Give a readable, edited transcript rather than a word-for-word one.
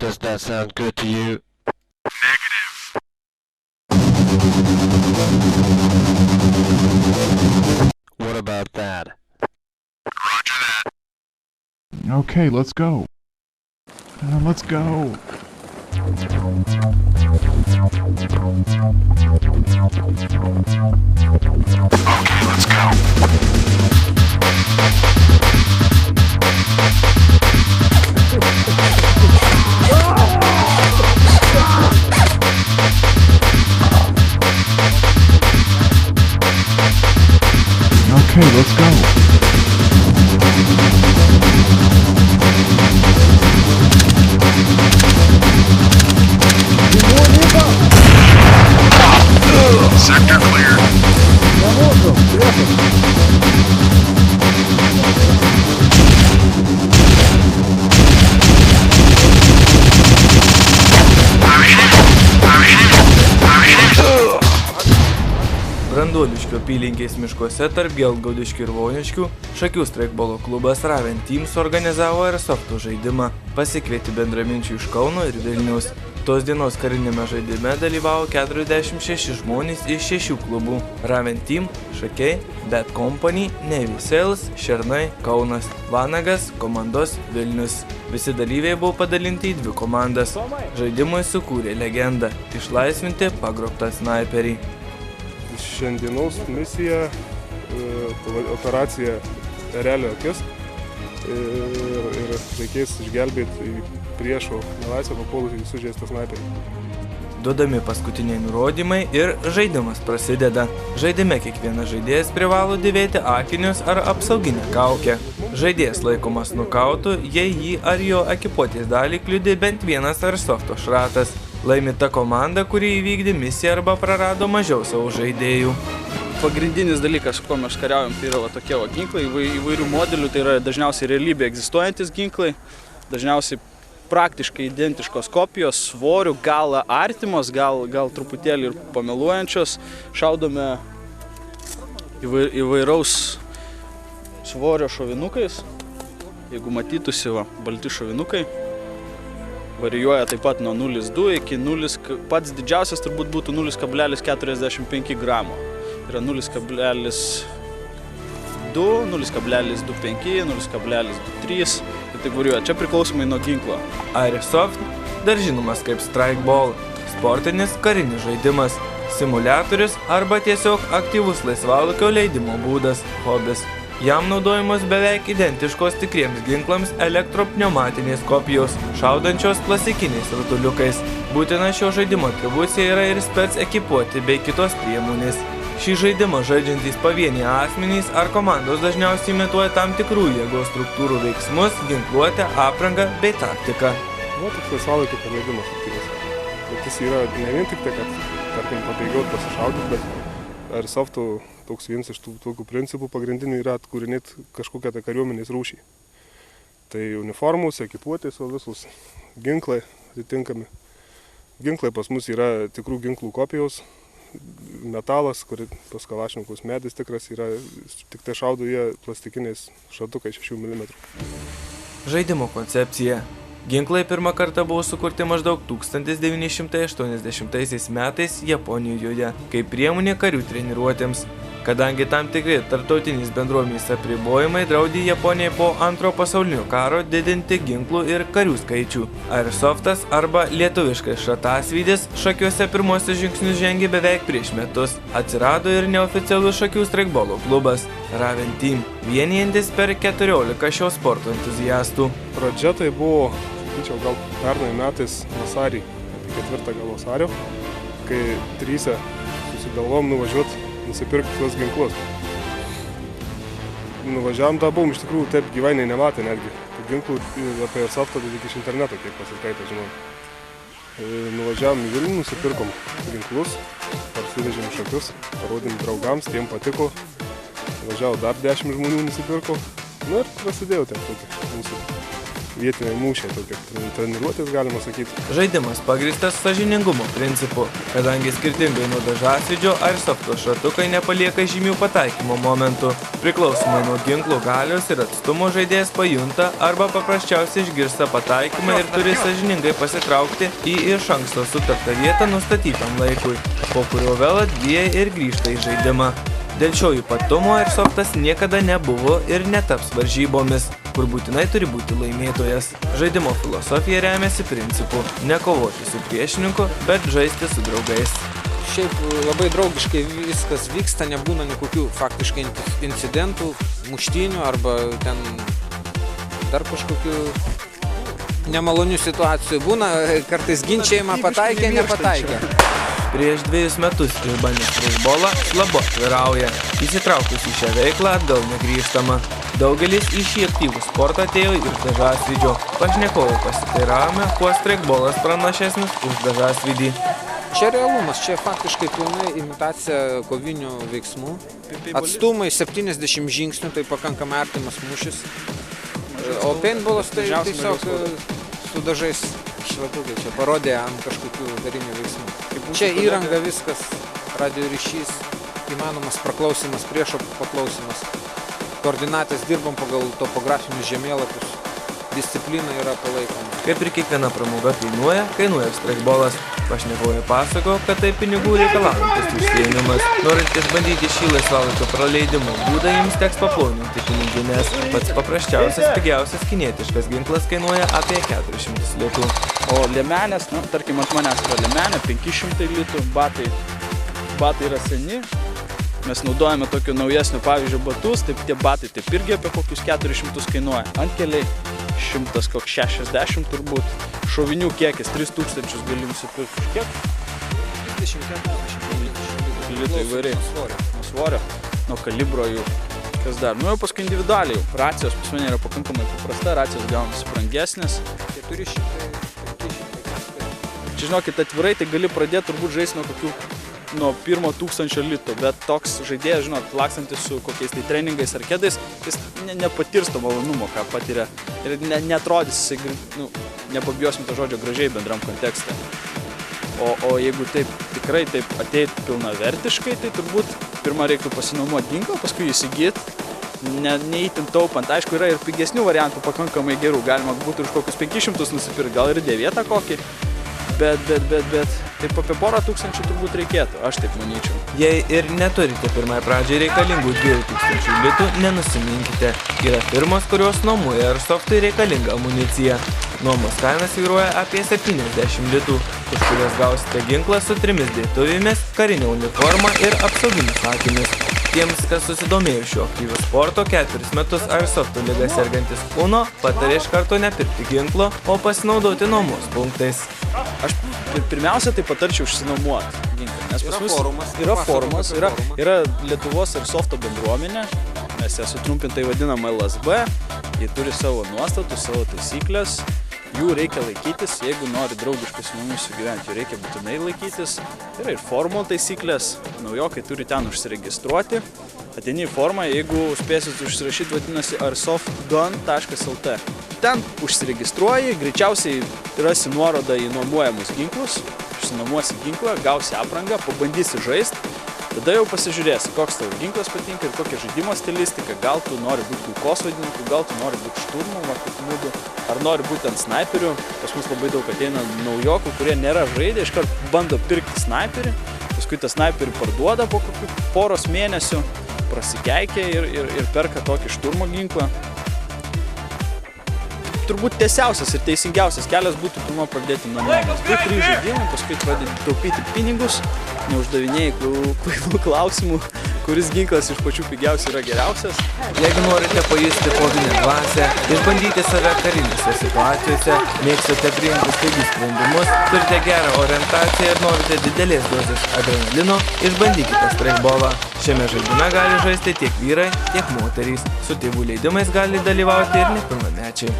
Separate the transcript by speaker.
Speaker 1: Does that sound good to you?
Speaker 2: Negative.
Speaker 1: What about that?
Speaker 2: Roger that.
Speaker 3: Okay, let's go. Let's go.
Speaker 2: Okay, let's go.
Speaker 3: Okay, let's go.
Speaker 2: Sector clear.
Speaker 4: Branduoliškių apylinkės miškuose tarp Gelgaudiškių ir Voniškių Šakių straikbolo klubas Raven Team suorganizavo Airsofto žaidimą, pasikvietė bendraminčių iš Kauno ir Vilniaus. Tos dienos karinėme žaidime dalyvavo 46 žmonės iš 6 klubų – Raven Team, Šakiai, Bad Company, Navy Sales, Šernai, Kaunas, Vanagas, komandos Vilnius. Visi dalyviai buvo padalinti į 2 komandas. Žaidimui sukūrė legendą – išlaisvinti pagrobtą snaiperį.
Speaker 5: Šiandienos misija, operacija Erelio akis ir reikės išgelbėti priešo nelaisvę papulusį sužeistą snaiperį.
Speaker 4: Duodami paskutiniai nurodymai ir žaidimas prasideda. Žaidime kiekvienas žaidėjas privalo dėvėti akinius ar apsauginę kaukę. Žaidėjas laikomas nukautu, jei jį ar jo ekipuotės dalį kliudė bent vienas Airsofto šratas. Laimi ta komanda, kuri įvykdė misiją arba prarado mažiau savo žaidėjų.
Speaker 6: Pagrindinis dalykas, kuo mes kariaujam, tai yra tokie ginklai, įvairių modelių, tai yra dažniausiai realybėje egzistuojantis ginklai, dažniausiai praktiškai identiškos kopijos, svorių, gal artimos, gal truputėlį ir pameluojančios. Šaudome įvairaus svorio šovinukais, jeigu matytųsi, balti šovinukai. Varijuoja taip pat nuo 0,2 iki 0, pats didžiausias turbūt būtų 0,45 gramo. Tai yra 0,2, 0,25, 0,23 ir taip varijuoja. Čia priklausomai nuo ginklo.
Speaker 4: Airsoft dar žinomas kaip Strikeball, sportinis karinis žaidimas, simuliatorius arba tiesiog aktyvus laisvalaikio leidimo būdas, hobis. Jam naudojamos beveik identiškos tikriems ginklams elektropneumatinės kopijos, šaudančios klasikiniais rutuliukais. Būtina šio žaidimo atribucija yra ir spec ekipuoti bei kitos priemonės. Šį žaidimą žaidžiantys pavieniai asmenys ar komandos dažniausiai imituoja tam tikrų jėgos struktūrų veiksmus, ginkluotę, aprangą bei taktiką.
Speaker 5: Toks laisvalaikio praleidimas aktyvus. Bet jis yra ne vien tik tai, kad, tarkim, pabėgiot pasišaudyti, bet Airsofto toks vienas iš tokių principų pagrindinių yra atkūrinėti kažkokią tai kariuomenės rūšį. Tai uniformos, ekipuotės, o visus ginklai atitinkami. Ginklai pas mus yra tikrų ginklų kopijos, metalas, kur pas Kalašnikovus medis tikras yra, tik tai šaudo jie plastikiniais šratukai 6 mm.
Speaker 4: Žaidimo koncepcija. Ginklai pirmą kartą buvo sukurti maždaug 1980 metais Japonijoje, kaip priemonė karių treniruotėms. Kadangi tam tikri tarptautinės bendruomenės apribojimai draudė Japonijai po Antrojo pasaulinio karo didinti ginklų ir karių skaičių. Airsoftas arba lietuviškai šratasvydis Šakiuose pirmosius žingsnius žengė beveik prieš metus. Atsirado ir neoficialus Šakių straikbolo klubas Raven Team, vienijantis per 14 šio sporto entuziastų.
Speaker 5: Pradžia tai buvo, gal pernai metais vasarį, 4 gal vasario, kai tryse susigalvom nuvažiuoti nusipirkti tuos ginklus. Nuvažiavom, tą buvom iš tikrųjų taip gyvainiai nematė netgi. Tų ginklų apie Airsoftą tik iš interneto, kiek pasiskaitė, žinau. Nuvažiavom į Vilnių, nusipirkom ginklus, parsivežėm Šakius, parodėm draugams, tiem patiko. Važiavo dar 10 žmonių nusipirko. Nu ir prasidėjo ten tokia mūsų vietiniai mūšiai, tokie treniruotės, galima sakyti.
Speaker 4: Žaidimas pagrįstas sąžiningumo principu, kadangi skirtingai nuo dažasvydžio Airsofto šratukai nepalieka žymių pataikymo momentų. Priklausomai nuo ginklų galios ir atstumo žaidėjas pajunta arba paprasčiausiai išgirsta pataikymą ir turi sąžiningai pasitraukti į iš anksto sutartą vietą nustatytam laikui, po kurio vėl atgyja ir grįžta į žaidimą. Dėl šio ypatumo Airsoftas niekada nebuvo ir netaps varžybomis, kur būtinai turi būti laimėtojas. Žaidimo filosofija remiasi principu nekovoti su priešininku, bet žaisti su draugais.
Speaker 7: Šiaip labai draugiškai viskas vyksta, nebūna nikokių faktiškai incidentų, muštynių arba ten dar kažkokių nemalonių situacijų. Būna kartais ginčiajama pataikė, nepataikė.
Speaker 4: Prieš 2 metus išbandęs streikbolą slabo atvirauja. Įsitraukus į šią veiklą atgal negrįžtama. Daugelis į šį aktyvų sportą atėjo iš dažasvydžio. Pašnekovai pasiteiravome, kuo streikbolas pranašesnis už dažasvydį.
Speaker 7: Čia realumas, čia faktiškai pilnai imitacija kovinių veiksmų. Atstumai 70 žingsnių, tai pakankamai artimas mūšis. O paintballas tai tiesiog su dažais šratukai, čia parodė ant kažkokių karinių veiksmų. Čia įranga viskas, radio ryšys, įmanomas praklausimas, priešo paklausimas. Koordinatės dirbam pagal topografinius žemėlapius, disciplina yra palaikoma.
Speaker 4: Kaip ir kiekviena pramoga kainuoja ir streikbolas. Pašnekovai pasako, kad tai pinigų reikalaujantis užsiėmimas. Norint išbandyti šį laisvalaikio praleidimo būdą, jums teks paploninti pinigines. Pats paprasčiausias, pigiausias kinietiškas ginklas kainuoja apie 400 litų.
Speaker 6: O liemenės, tarkim, ant manęs yra liemenė, 500 litų, batai yra seni. Mes naudojame tokių naujesnių, pavyzdžiui, batus, taip tie batai taip irgi apie kokius 400 kainuoja. Antkeliai 160 turbūt. Šovinių kiekis 3000 gali nusipirkti už kiek?
Speaker 7: 30
Speaker 6: litų įvairiai. Nuo svorio, nuo kalibro jų. Kas dar? Jau paskui individualiai. Racijos pas mane yra pakankamai paprasta, racijos gaunasi brangesnės.
Speaker 7: 400, 500.
Speaker 6: Čia žinokit, atvirai tai gali pradėti turbūt žaisti nuo 1000 litų, bet toks žaidėjas, žinot, lakstantis su kokiais tai treningais ar kėdais, jis nepatirs to malonumo, ką patiria. Ir netrodys, nepabijosim to žodžio gražiai bendram kontekste. O jeigu taip tikrai taip ateit pilnavertiškai, tai turbūt pirmą reiktų pasinuomoti ginklą, paskui įsigyt, neįtin taupant. Aišku, yra ir pigesnių variantų pakankamai gerų, galima būtų už kokius 500 nusipirkti, gal ir 9 kokį. Bet taip apie 1000 turbūt reikėtų, aš taip manyčiau.
Speaker 4: Jei ir neturite pirmai pradžiai reikalingų 2000 litų, nenusiminkite. Yra firmos, kurios nuomoja Airsoftui reikalingą amuniciją. Nuomos kainas vyruoja apie 70 litų, už kurias gausite ginklą su 3 dėtuvėmis, karinę uniformą ir apsauginius akinius. Tiems, kas susidomėjo šiuo aktyviu sporto, 4 metus Airsofto liga sergantis Uno patarė iš karto nepirkti ginklo, o pasinaudoti nuomos punktais.
Speaker 6: Aš pirmiausia tai patarčiau išsinuomuoti ginklą, nes pas mus yra forumas, yra Lietuvos Airsofto bendruomenė, mes ją sutrumpintai vadinam LSB, jie turi savo nuostatus, savo taisyklės. Jų reikia laikytis, jeigu nori draugiškai su mumis sugyventi, jų reikia būtinai laikytis. Yra ir forumo taisyklės, naujokai turi ten užsiregistruoti. Ateini į formą, jeigu spėsit užsirašyti, vadinasi airsoftgun.lt. Ten užsiregistruoji, greičiausiai rasi nuorodą į nuomojamus ginklus, išsinuomuosi ginklą, gausi aprangą, pabandysi žaisti. Tada jau pasižiūrėsi, koks tavo ginklas patinka ir kokia žaidimo stilistika. Gal tu nori būti kulkosvaidininku, gal tu nori būti šturmu, ar nori būti ant snaiperių. Pas mus labai daug ateina naujokų, kurie nėra žaidę, iškart bando pirkti snaiperį, paskui tą snaiperį parduoda po kokių poros mėnesių, prasikeikia ir perka tokį šturmo ginklą. Turbūt tiesiausias ir teisingiausias kelias būtų pirma pradėti nuo nuomos. 2-3 žaidimų, paskui pradėti taupyti pinigus, neuždavinėjai kvailų klausimų, kuris ginklas iš pačių pigiausių yra geriausias.
Speaker 4: Jeigu norite pajusti kovinę dvasią, išbandyti save karinėse situacijose, mėgstate priimti staigius sprendimus, turite gerą orientaciją ir norite didelės dozės adrenalino, išbandykite streikbolą. Šiame žaidime gali žaisti tiek vyrai, tiek moterys. Su tėvų leidimais gali dalyvauti ir nepilnamečiai.